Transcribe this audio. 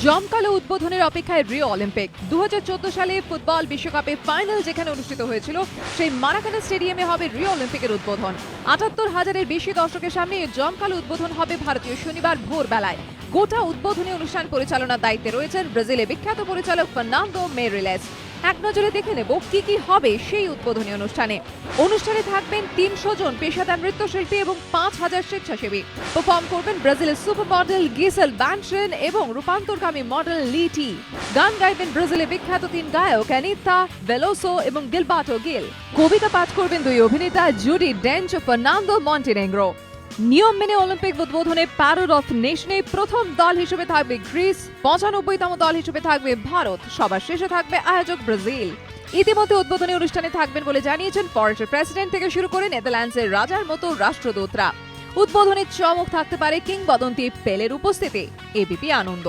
জমকালো উদ্বোধনের অপেক্ষায় রিও অলিম্পিক 2014 সালে ফুটবল বিশ্বকাপে ফাইনাল যেখানে অনুষ্ঠিত হয়েছিল সেই মারাকানা স্টেডিয়ামে হবে রিও অলিম্পিকের উদ্বোধন। ৭৮,০০০-এর বেশি দর্শকের সামনে জমকালো উদ্বোধন হবে ভারতীয় শনিবার ভোরবেলায়। গোটা উদ্বোধনী অনুষ্ঠান পরিচালনার দায়িত্বে রয়েছেন ব্রাজিলের বিখ্যাত পরিচালক ফার্নান্দো মেইরেলেস। এক নজরে দেখে নেব কি কি হবে সেই উদ্বোধনী অনুষ্ঠানে থাকবেন ৩০০ জন পেশাদার নৃত্যশিল্পী এবং ৫,০০০ স্বেচ্ছাসেবী। পারফর্ম করবেন ব্রাজিলের সুপার মডেল গিসেল বান্ট্রেন এবং রূপান্তরকামী মডেল লি টি। গান গাইবেন ব্রাজিলের বিখ্যাত ৩ গায়ক অ্যানিতা ভেলোসো এবং গিলবার্টো গিল। কবিতা পাঠ করবেন ২ অভিনেতা জুডি ডেঞ্চ ও ফার্নান্দো মন্টেনেগ্রো। নিয়ম মেনে অলিম্পিক উদ্বোধনে প্যারেড অফ নেশনে প্রথম দল হিসেবে থাকবে গ্রিস, ৯৫তম দল হিসেবে থাকবে ভারত, সবার শেষে থাকবে আয়োজক ব্রাজিল। ইতিমধ্যে উদ্বোধনী অনুষ্ঠানে থাকবেন বলে জানিয়েছেন ফরাসির প্রেসিডেন্ট থেকে শুরু করে নেদারল্যান্ডসের রাজার মতো রাষ্ট্রদূতরা। উদ্বোধনের চমক থাকতে পারে কিংবদন্তি পেলের উপস্থিতি। এবিপি আনন্দ।